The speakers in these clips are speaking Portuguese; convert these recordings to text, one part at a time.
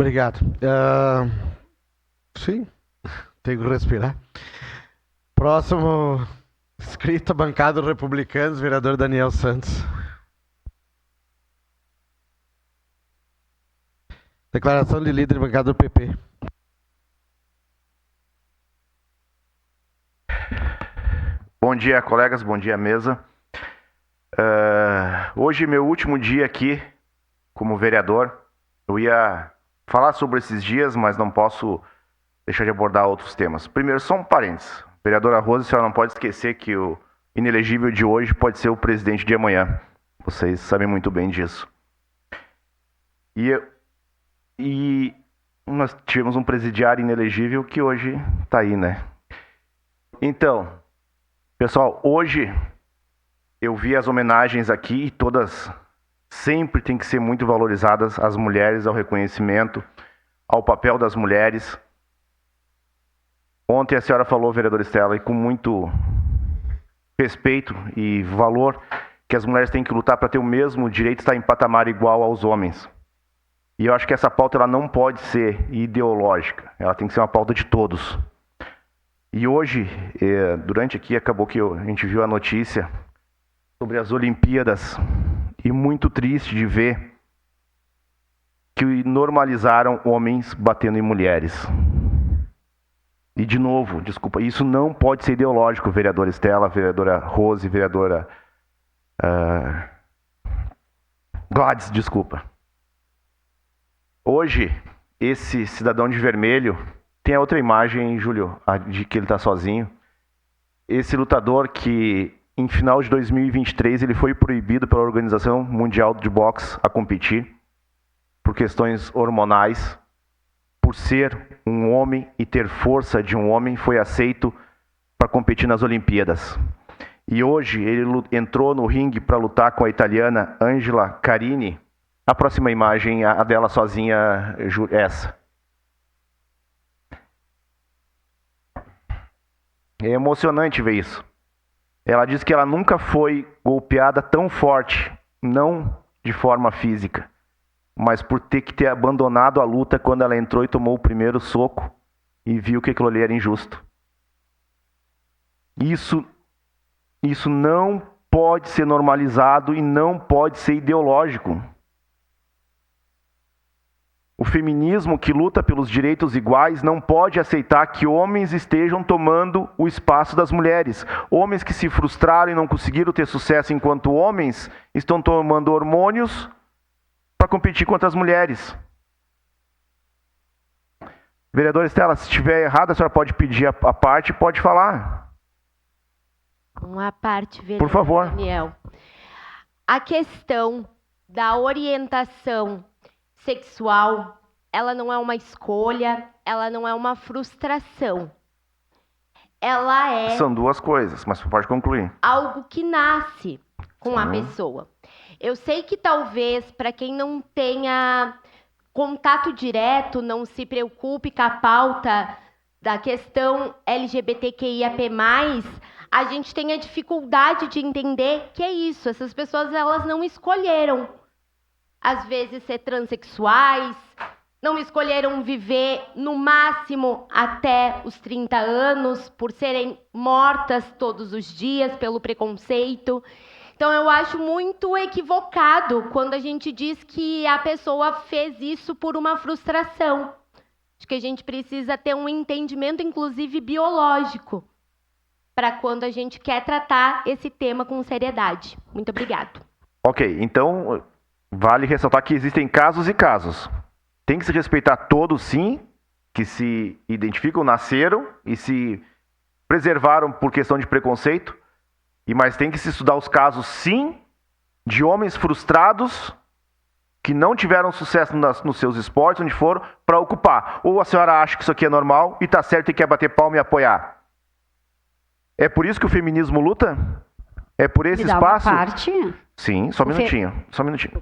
Obrigado. Sim, tenho que respirar. Próximo inscrito, bancada Republicanos, vereador Daniel Santos. Declaração de líder, bancada do PP. Bom dia, colegas. Bom dia, mesa. Hoje, meu último dia aqui como vereador. Eu ia falar sobre esses dias, mas não posso deixar de abordar outros temas. Primeiro, só um parênteses. Vereadora Rose, a senhora não pode esquecer que o inelegível de hoje pode ser o presidente de amanhã. Vocês sabem muito bem disso. E nós tivemos um presidiário inelegível que hoje está aí, né? Então, pessoal, hoje eu vi as homenagens aqui e todas sempre tem que ser muito valorizadas as mulheres, ao reconhecimento, ao papel das mulheres. Ontem a senhora falou, vereadora Estela, e com muito respeito e valor, que as mulheres têm que lutar para ter o mesmo direito de estar em patamar igual aos homens. E eu acho que essa pauta ela não pode ser ideológica, ela tem que ser uma pauta de todos. E hoje, durante aqui, acabou que a gente viu a notícia sobre as Olimpíadas, e muito triste de ver que normalizaram homens batendo em mulheres. E de novo, desculpa, isso não pode ser ideológico, vereadora Estela, vereadora Rose, vereadora Gladys, desculpa. Hoje, esse cidadão de vermelho, tem a outra imagem, Júlio, de que ele está sozinho. Esse lutador que, em final de 2023, ele foi proibido pela Organização Mundial de Boxe a competir, por questões hormonais. Por ser um homem e ter força de um homem, foi aceito para competir nas Olimpíadas. E hoje ele entrou no ringue para lutar com a italiana Angela Carini. A próxima imagem, a dela sozinha, essa. É emocionante ver isso. Ela diz que ela nunca foi golpeada tão forte, não de forma física, mas por ter abandonado a luta quando ela entrou e tomou o primeiro soco e viu que aquilo ali era injusto. Isso não pode ser normalizado e não pode ser ideológico. O feminismo que luta pelos direitos iguais não pode aceitar que homens estejam tomando o espaço das mulheres. Homens que se frustraram e não conseguiram ter sucesso enquanto homens estão tomando hormônios para competir contra as mulheres. Vereadora Estela, se estiver errado, a senhora pode pedir a parte e pode falar. Uma parte, vereador Por favor. Daniel. A questão da orientação sexual, ela não é uma escolha, ela não é uma frustração. Ela é... São duas coisas, mas você pode concluir. Algo que nasce com a pessoa. Eu sei que talvez, para quem não tenha contato direto, não se preocupe com a pauta da questão LGBTQIAP+, a gente tenha dificuldade de entender que é isso. Essas pessoas, elas não escolheram, às vezes, ser transexuais, não escolheram viver no máximo até os 30 anos, por serem mortas todos os dias pelo preconceito. Então, eu acho muito equivocado quando a gente diz que a pessoa fez isso por uma frustração. Acho que a gente precisa ter um entendimento, inclusive biológico, para quando a gente quer tratar esse tema com seriedade. Muito obrigado. Ok, então vale ressaltar que existem casos e casos. Tem que se respeitar todos, sim, que se identificam, nasceram e se preservaram por questão de preconceito, mas tem que se estudar os casos, sim, de homens frustrados que não tiveram sucesso nos seus esportes, onde foram, para ocupar. Ou a senhora acha que isso aqui é normal e está certo e quer bater palma e apoiar? É por isso que o feminismo luta? É por esse espaço? Uma parte? Sim, só um minutinho. Só um minutinho.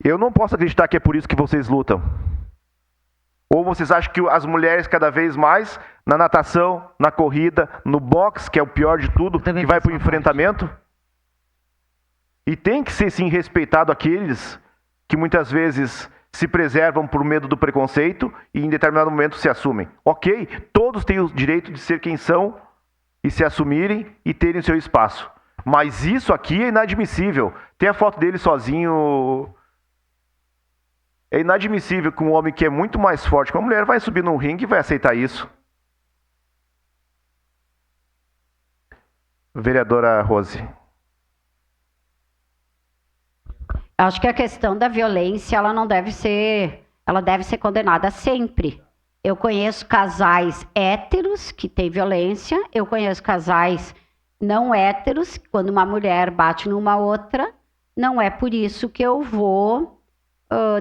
Eu não posso acreditar que é por isso que vocês lutam. Ou vocês acham que as mulheres cada vez mais, na natação, na corrida, no boxe, que é o pior de tudo, que vai para o enfrentamento? E tem que ser, sim, respeitado aqueles que muitas vezes se preservam por medo do preconceito e em determinado momento se assumem. Ok, todos têm o direito de ser quem são e se assumirem e terem seu espaço. Mas isso aqui é inadmissível. Tem a foto dele sozinho. É inadmissível que um homem que é muito mais forte que uma mulher vai subir num ringue e vai aceitar isso. Vereadora Rose. Acho que a questão da violência, ela deve ser condenada sempre. Eu conheço casais héteros que têm violência, eu conheço casais não héteros, quando uma mulher bate numa outra, não é por isso que eu vou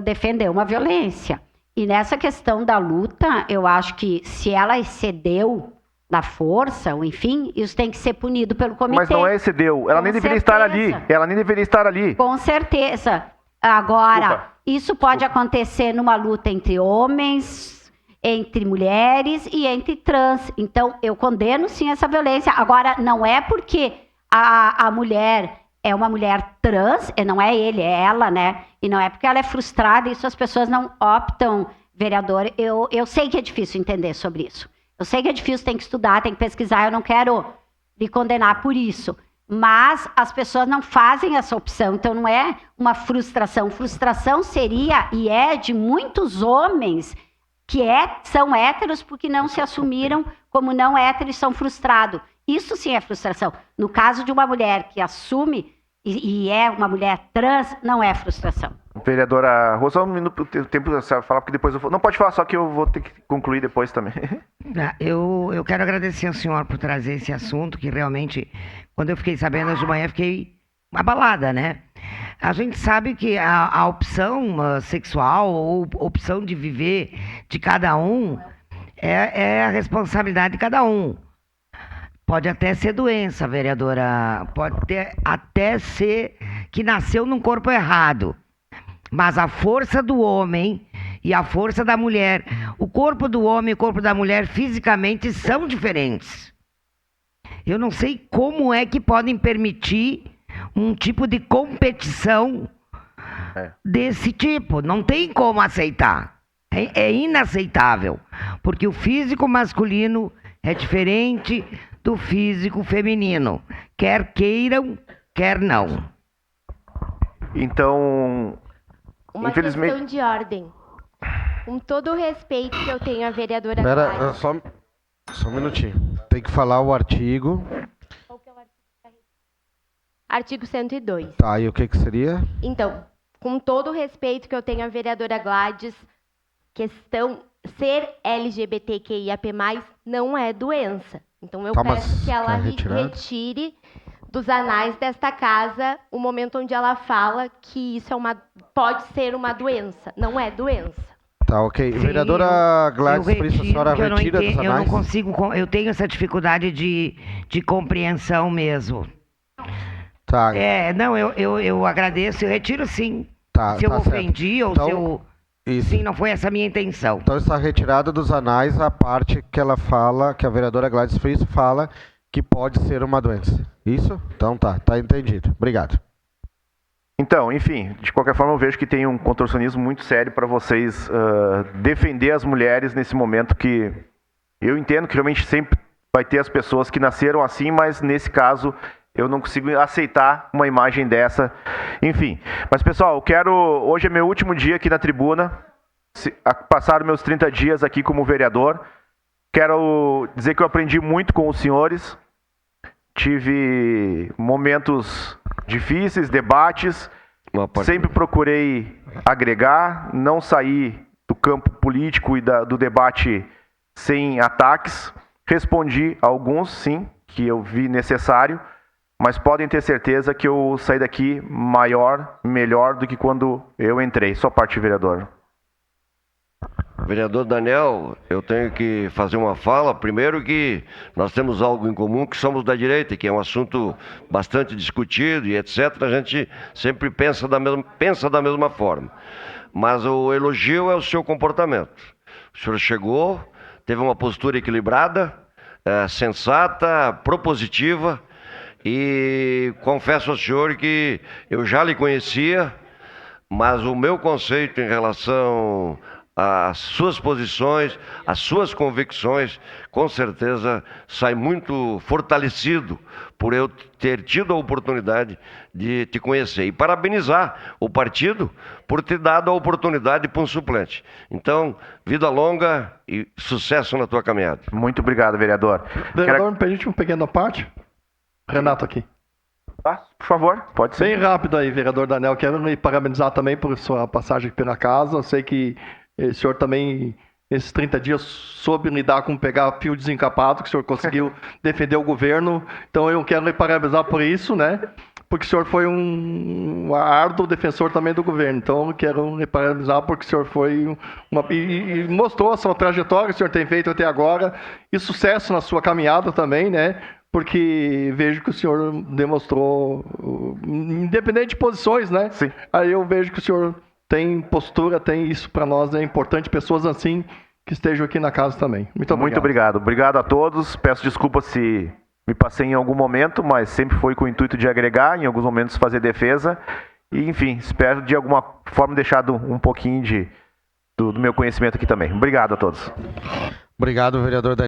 defender uma violência. E nessa questão da luta, eu acho que se ela excedeu na força, ou enfim, isso tem que ser punido pelo comitê. Mas não é excedeu, ela nem deveria estar ali. Ela nem deveria estar ali. Com certeza. Agora, isso pode acontecer numa luta entre homens, entre mulheres e entre trans. Então, eu condeno sim essa violência. Agora, não é porque a mulher é uma mulher trans, não é ele, é ela, né? E não é porque ela é frustrada, isso as pessoas não optam, vereador. Eu sei que é difícil entender sobre isso. Eu sei que é difícil, tem que estudar, tem que pesquisar, eu não quero lhe condenar por isso. Mas as pessoas não fazem essa opção, então não é uma frustração. Frustração seria, e é, de muitos homens que são héteros porque não se assumiram como não héteros e são frustrados. Isso sim é frustração. No caso de uma mulher que assume e é uma mulher trans, não é frustração. Vereadora Rosa, só um minuto, o tempo de falar, porque depois eu vou... Não, pode falar, só que eu vou ter que concluir depois também. Eu quero agradecer ao senhor por trazer esse assunto, que realmente, quando eu fiquei sabendo hoje de manhã, fiquei abalada, né? A gente sabe que a opção sexual ou opção de viver de cada um é a responsabilidade de cada um. Pode até ser doença, vereadora, pode até ser que nasceu num corpo errado. Mas a força do homem e a força da mulher, o corpo do homem e o corpo da mulher fisicamente são diferentes. Eu não sei como é que podem permitir um tipo de competição desse tipo. Não tem como aceitar. É inaceitável. Porque o físico masculino é diferente do físico feminino. Quer queiram, quer não. Então... Uma questão de ordem. Com todo o respeito que eu tenho à vereadora Pera, só um minutinho. Tem que falar o artigo. Qual que é o artigo? Artigo 102. Tá, e o que seria? Então, com todo o respeito que eu tenho à vereadora Gladys, questão ser LGBTQIAP+, não é doença. Então, eu peço que ela retire dos anais desta casa o momento onde ela fala que isso pode ser uma doença. Não é doença. Tá, ok. Sim, vereadora Gladys, por isso a senhora retira dos anais? Eu não consigo, eu tenho essa dificuldade de compreensão mesmo. Tá. Não, eu agradeço, eu retiro sim. Tá, se eu ofendi ou se eu... Isso. Sim, não foi essa a minha intenção. Então está retirada dos anais a parte que ela fala, que a vereadora Gladys Friso fala que pode ser uma doença. Isso? Então tá entendido. Obrigado. Então, enfim, de qualquer forma eu vejo que tem um contorcionismo muito sério para vocês defender as mulheres nesse momento que eu entendo que realmente sempre vai ter as pessoas que nasceram assim, mas nesse caso eu não consigo aceitar uma imagem dessa. Enfim, mas pessoal, hoje é meu último dia aqui na tribuna, passaram meus 30 dias aqui como vereador. Quero dizer que eu aprendi muito com os senhores, tive momentos difíceis, debates, sempre procurei agregar, não sair do campo político e do debate sem ataques. Respondi a alguns, sim, que eu vi necessário, mas podem ter certeza que eu saí daqui maior, melhor do que quando eu entrei. Só parte, vereador. Vereador Daniel, eu tenho que fazer uma fala. Primeiro que nós temos algo em comum, que somos da direita, que é um assunto bastante discutido e etc. A gente sempre pensa da mesma forma. Mas o elogio é o seu comportamento. O senhor chegou, teve uma postura equilibrada, sensata, propositiva, e confesso ao senhor que eu já lhe conhecia mas o meu conceito em relação às suas posições, às suas convicções, com certeza sai muito fortalecido por eu ter tido a oportunidade de te conhecer. E parabenizar o partido por ter dado a oportunidade para um suplente. Então, vida longa e sucesso na tua caminhada. Muito obrigado, vereador. Vereador, me permite uma pequena parte? Renato aqui. Por favor, pode ser. Bem rápido aí, vereador Daniel. Quero me parabenizar também por sua passagem pela casa. Eu sei que o senhor também, nesses 30 dias, soube lidar com pegar fio desencapado, que o senhor conseguiu defender o governo. Então eu quero me parabenizar por isso, né? Porque o senhor foi um árduo defensor também do governo. Então eu quero me parabenizar porque o senhor foi e mostrou a sua trajetória que o senhor tem feito até agora e sucesso na sua caminhada também, né? Porque vejo que o senhor demonstrou, independente de posições, né? Sim. Aí eu vejo que o senhor tem postura, tem isso para nós, é importante, pessoas assim que estejam aqui na casa também. Muito obrigado. Muito obrigado. Obrigado a todos. Peço desculpa se me passei em algum momento, mas sempre foi com o intuito de agregar, em alguns momentos fazer defesa. E, enfim, espero de alguma forma deixado um pouquinho do meu conhecimento aqui também. Obrigado a todos. Obrigado, vereador Daniel.